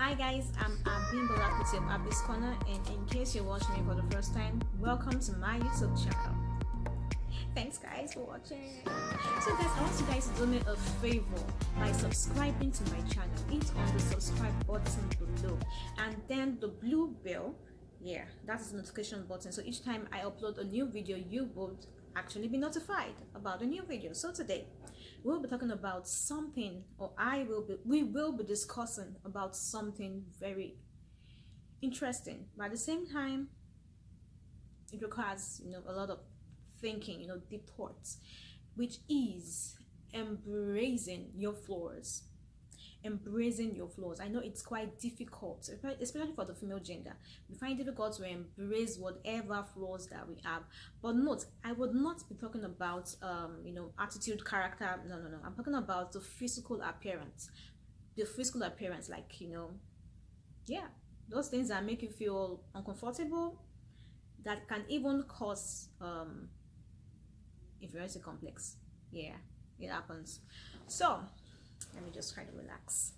Hi guys, I'm Abim Balakiti of Abby's Corner, and in case you're watching me for the first time, welcome to my YouTube channel. Thanks guys for watching. So guys, I want you guys to do me a favor by subscribing to my channel. Hit on the subscribe button below and then the blue bell. Yeah, that's the notification button. So each time I upload a new video, you will actually be notified about a new video. So today we'll be talking about something, or we will be discussing about something very interesting, but at the same time it requires a lot of thinking, deep thoughts, which is embracing your flaws. Embracing your flaws. I know it's quite difficult, especially for the female gender. We find it difficult to embrace whatever flaws that we have. But note, I would not be talking about attitude, character. No. I'm talking about the physical appearance. The physical appearance, like yeah, those things that make you feel uncomfortable, that can even cause inferiority complex. Yeah, it happens. So let me just try to relax.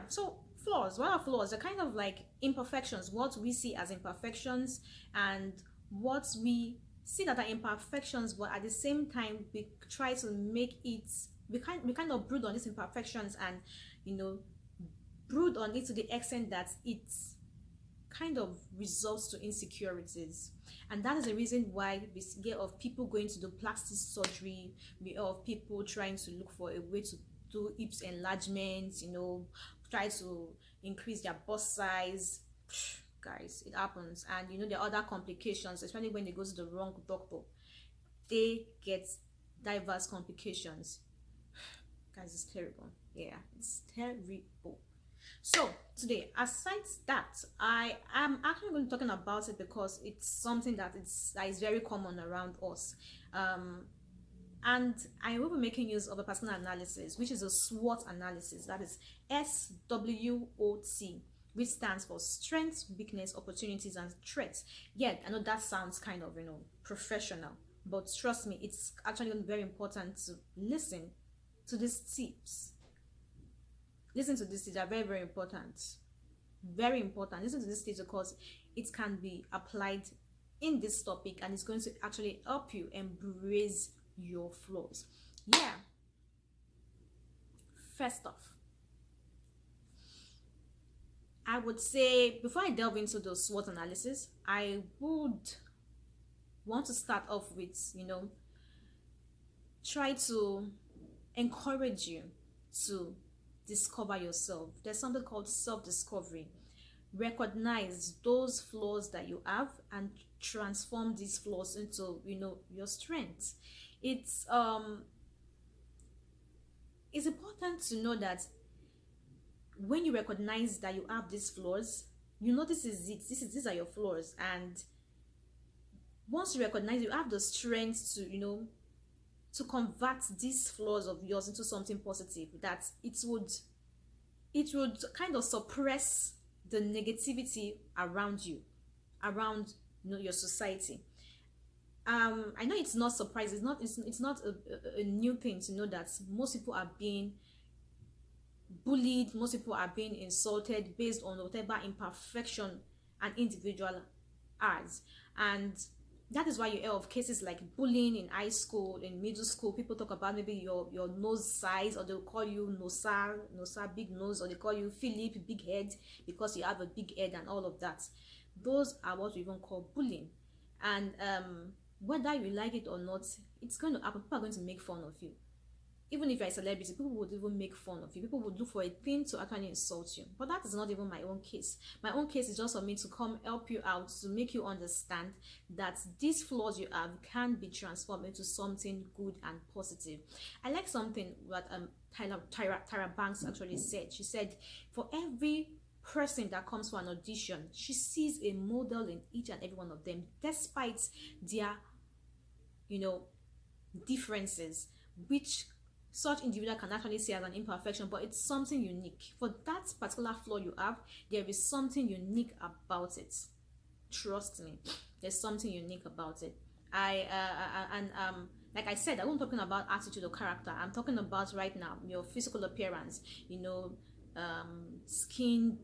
So flaws, what are flaws? They're kind of like imperfections, what we see as imperfections, and what we see that are imperfections, but at the same time we try to make it, we kind of brood on these imperfections, and brood on it to the extent that it's kind of results to insecurities. And that is the reason why we hear of people going to do plastic surgery, we hear of people trying to look for a way to do hips enlargement, try to increase their bust size. Guys, it happens. And there are other complications, especially when they go to the wrong doctor. They get diverse complications. Guys, it's terrible. Yeah, it's terrible. So today, aside that, I am actually going to be talking about it because it's something that is very common around us, and I will be making use of a personal analysis, which is a SWOT analysis. That is SWOT, which stands for strengths, weakness, opportunities, and threats. Yet I know that sounds kind of professional, but trust me, it's actually very important to listen to these tips. Listen to this, they are very, very important. Very important. Listen to this stage because it can be applied in this topic, and it's going to actually help you embrace your flaws. Yeah. First off, I would say, before I delve into the SWOT analysis, I would want to start off with, try to encourage you to discover yourself. There's something called self-discovery. Recognize those flaws that you have and transform these flaws into your strengths. It's important to know that when you recognize that you have these flaws, this is it. These are your flaws, and once you recognize, you have the strength to convert these flaws of yours into something positive, that it would kind of suppress the negativity around you, around your society. I know it's not surprising, it's not a new thing to know that most people are being bullied, most people are being insulted based on whatever imperfection an individual has. And that is why you hear of cases like bullying in high school, in middle school. People talk about maybe your nose size, or they'll call you Nosa, big nose, or they call you Philip, big head, because you have a big head and all of that. Those are what we even call bullying. And whether you like it or not, it's going to happen. People are going to make fun of you. Even if you're a celebrity, people would even make fun of you. People would look for a thing to actually insult you. But that is not even my own case. My own case is just for me to come help you out, to make you understand that these flaws you have can be transformed into something good and positive. I like something that Tyra Banks actually said. She said, for every person that comes for an audition, she sees a model in each and every one of them, despite their differences, which such individual can actually see as an imperfection, but it's something unique. For that particular flaw you have, there is something unique about it. Trust me, there's something unique about it. Like I said, I'm not talking about attitude or character. I'm talking about right now your physical appearance. skin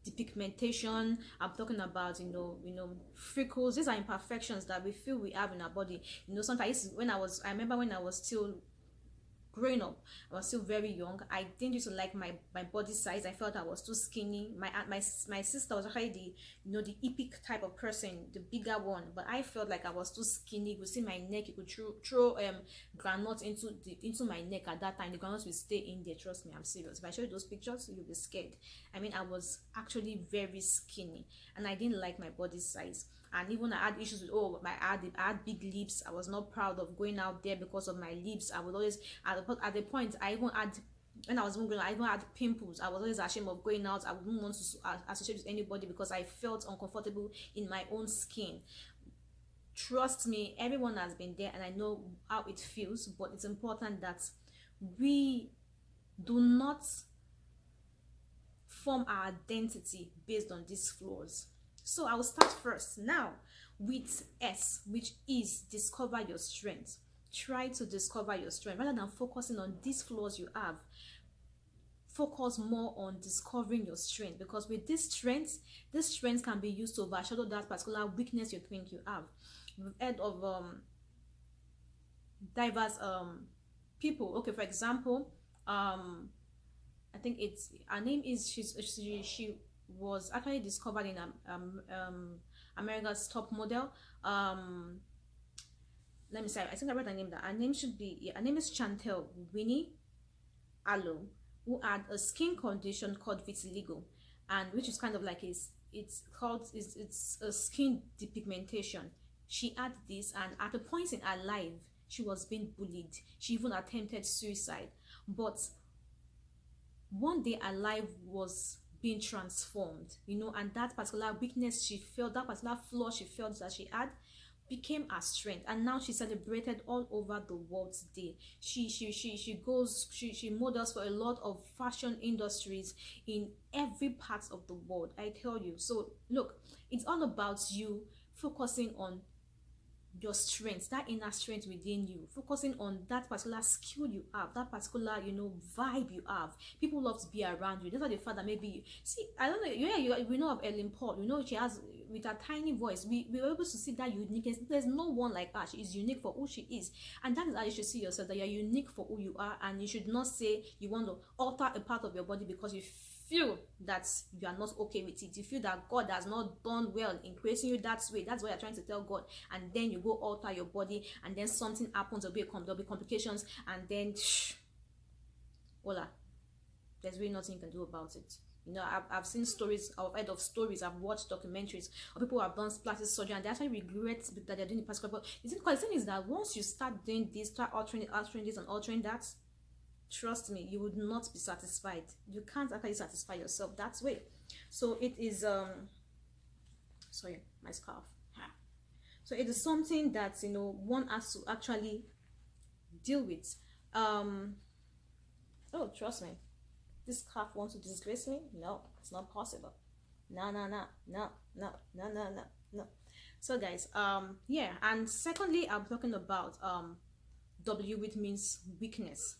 depigmentation. I'm talking about, freckles. These are imperfections that we feel we have in our body. Sometimes I remember when I was still growing up, I was still very young. I didn't used to like my body size. I felt I was too skinny. My sister was actually the epic type of person, the bigger one, but I felt like I was too skinny. You could see my neck. You could throw granules into my neck at that time. The granules will stay in there. Trust me, I'm serious. If I show you those pictures, you'll be scared. I mean, I was actually very skinny, and I didn't like my body size. And even I had issues with, I had big lips. I was not proud of going out there because of my lips. I would always, at the point, I even had, when I was even growing, I even had pimples. I was always ashamed of going out. I wouldn't want to associate with anybody because I felt uncomfortable in my own skin. Trust me, everyone has been there, and I know how it feels. But it's important that we do not form our identity based on these flaws. So I will start first now with S, which is discover your strength. Try to discover your strength rather than focusing on these flaws you have. Focus more on discovering your strength, because with this strength can be used to overshadow that particular weakness you think you have. We've heard of diverse people. Okay, for example, I think it's her name is she was actually discovered in America's top model. Let me say, I think I read her name. That her name should be, yeah, her name is Chantel Winnie Allo, who had a skin condition called vitiligo, and which is kind of like it's a skin depigmentation. She had this, and at a point in her life, she was being bullied. She even attempted suicide, but one day her life was being transformed, and that particular weakness she felt, that particular flaw she felt that she had, became her strength, and now she's celebrated all over the world today. She models for a lot of fashion industries in every part of the world, I tell you. So look, it's all about you focusing on your strength, that inner strength within you, focusing on that particular skill you have, that particular vibe you have. People love to be around you. That's why the fact that maybe I don't know, we know of Ellen Paul. She has, with her tiny voice, we were able to see that uniqueness. There's no one like her. She is unique for who she is, and that is how you should see yourself, that you're unique for who you are, and you should not say you want to alter a part of your body because you feel that you are not okay with it. You feel that God has not done well in creating you that way. That's what you're trying to tell God, and then you go alter your body, and then something happens, there'll be complications, and then voila, there's really nothing you can do about it. I've seen stories, I've heard of stories, I've watched documentaries of people who have done plastic surgery and they actually regret that they're doing the plastic surgery. Because the thing is that once you start doing this, start altering this and altering that, trust me, you would not be satisfied. You can't actually satisfy yourself that way. So it is sorry, my scarf. So it is something that one has to actually deal with. Oh, trust me, this scarf wants to disgrace me. No, it's not possible. No. So guys, yeah, and secondly, I'm talking about W, which means weakness.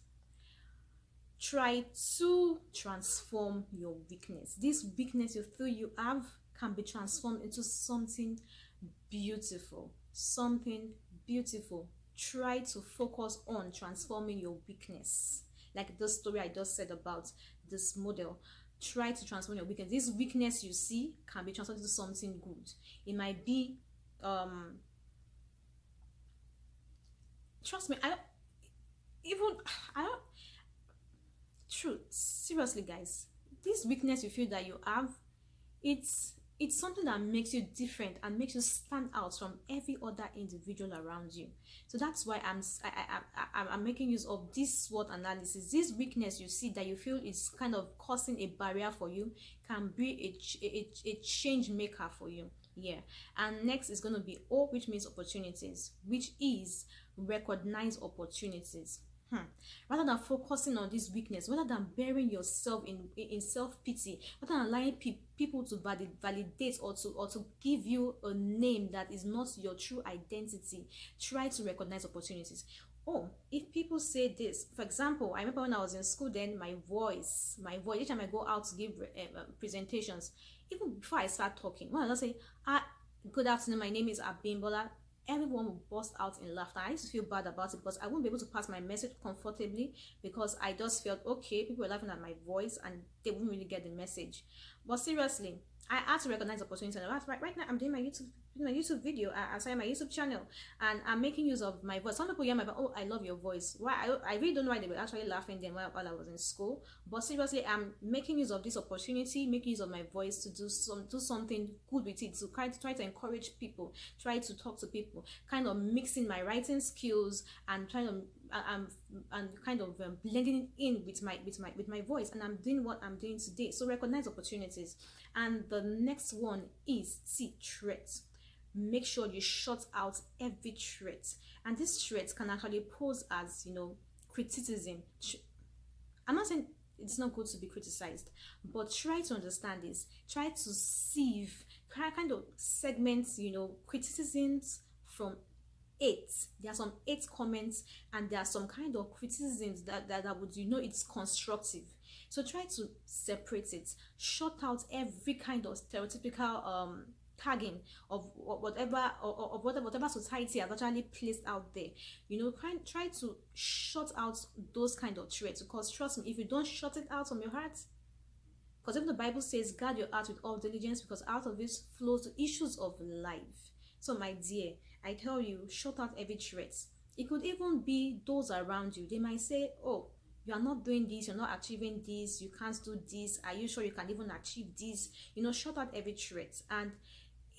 Try to transform your weakness. This weakness you feel you have can be transformed into something beautiful. Try to focus on transforming your weakness. Like the story I just said about this model. Try to transform your weakness. This weakness you see can be transformed into something good. It might be trust me, true, seriously guys, this weakness you feel that you have, it's something that makes you different and makes you stand out from every other individual around you. So that's why I'm making use of this SWOT analysis. This weakness you see that you feel is kind of causing a barrier for you can be a change maker for you. Yeah. And next is going to be O, which means opportunities, which is recognize opportunities. Rather than focusing on this weakness, rather than burying yourself in self-pity, rather than allowing people to validate or to give you a name that is not your true identity, try to recognize opportunities. Oh, if people say this, for example, I remember when I was in school, then my voice, each time I go out to give presentations, even before I start talking, when I just say, ah, good afternoon, my name is Abimbola, everyone will burst out in laughter. I used to feel bad about it because I wouldn't be able to pass my message comfortably because I just felt, okay, people were laughing at my voice and they wouldn't really get the message. But seriously, I had to recognize opportunity. And right now, I'm doing my YouTube video. I started my YouTube channel, and I'm making use of my voice. Some people hear my voice, oh, I love your voice. Why? I really don't know why they were actually laughing then while I was in school. But seriously, I'm making use of this opportunity, making use of my voice to do something good with it, to try to encourage people, try to talk to people, kind of mixing my writing skills and trying to and kind of blending it in with my voice, and I'm doing what I'm doing today. So recognize opportunities. And the next one is see threats. Make sure you shut out every threat, and this threat can actually pose as criticism. I'm not saying it's not good to be criticized, but try to understand this, try to sieve, kind of segment criticisms from eight. There are some eight comments, and there are some kind of criticisms that would it's constructive. So try to separate it, shut out every kind of stereotypical tagging of whatever society has actually placed out there. Try to shut out those kind of traits, because trust me, if you don't shut it out from your heart, because even the Bible says, guard your heart with all diligence, because out of this flows the issues of life. So my dear, I tell you, shut out every threat. It could even be those around you. They might say, oh, you are not doing this, you're not achieving this, you can't do this, are you sure you can even achieve this? Shut out every threat. And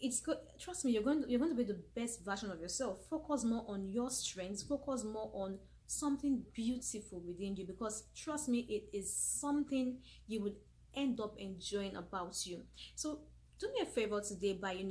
it's good. Trust me, you're going to be the best version of yourself. Focus more on your strengths, focus more on something beautiful within you, because trust me, it is something you would end up enjoying about you. So do me a favor today by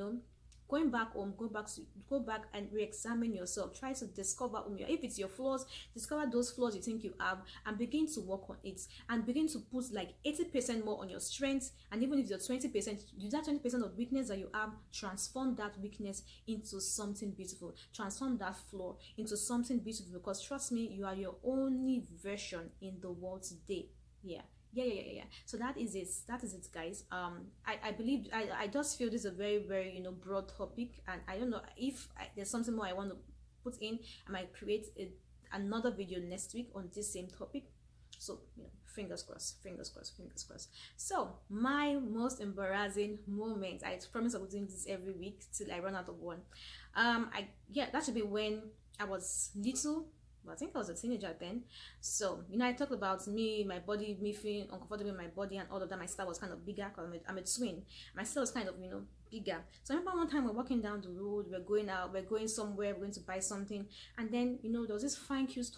going back home, go back and re-examine yourself. Try to discover if it's your flaws, discover those flaws you think you have, and begin to work on it, and begin to put like 80% more on your strengths. And even if you're 20%, use that 20% of weakness that you have, transform that weakness into something beautiful, transform that flaw into something beautiful, because trust me, you are your only version in the world today. Yeah. So that is it, guys. I believe I just feel this is a very, very broad topic, and I don't know if there's something more I want to put in. I might create another video next week on this same topic. So fingers crossed. So my most embarrassing moment, I promise I will do this every week till I run out of one. That should be when I was little. I think I was a teenager then. So I talked about my body, me feeling uncomfortable in my body and all of that. My star was kind of bigger because I'm a twin. My star was kind of bigger. So I remember one time we're walking down the road, we're going somewhere, we're going to buy something, and then there was this fine, cute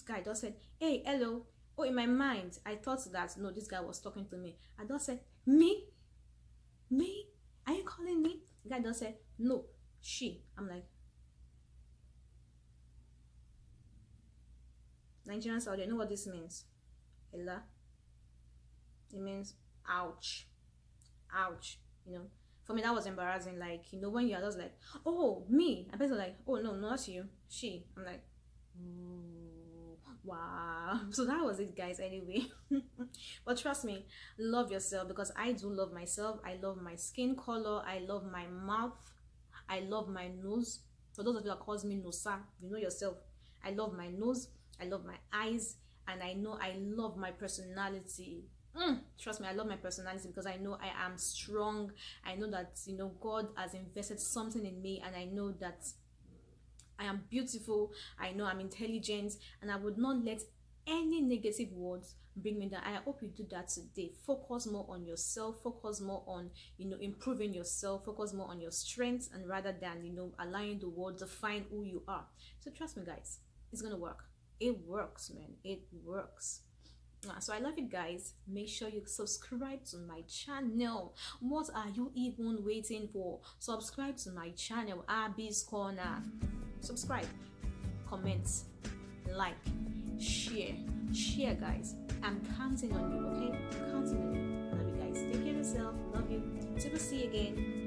guy just said, hey, hello. Oh, in my mind I thought that no, this guy was talking to me. I just said, me, are you calling me? The guy just said, no, she. I'm like, Nigerians out there, know what this means? Ella. It means ouch. For me that was embarrassing. Like, when you're just like, oh, me. I bet like, oh no, not you. She. I'm like, ooh, wow. So that was it, guys, anyway. But trust me, love yourself, because I do love myself. I love my skin color. I love my mouth. I love my nose. For those of you that calls me Nosa, you know yourself. I love my nose. I love my eyes, and I know I love my personality. Trust me, I love my personality, because I know I am strong. I know that God has invested something in me, and I know that I am beautiful. I know I'm intelligent, and I would not let any negative words bring me down. I hope you do that today. Focus more on yourself, focus more on improving yourself, focus more on your strengths, and rather than allowing the world to define who you are. So trust me, guys, it's gonna work. It works, man. It works. So I love you guys. Make sure you subscribe to my channel. What are you even waiting for? Subscribe to my channel, Abby's Corner. Subscribe, comment, like, share, guys. I'm counting on you, okay? I'm counting on you. I love you guys. Take care of yourself. Love you. Till we see you again.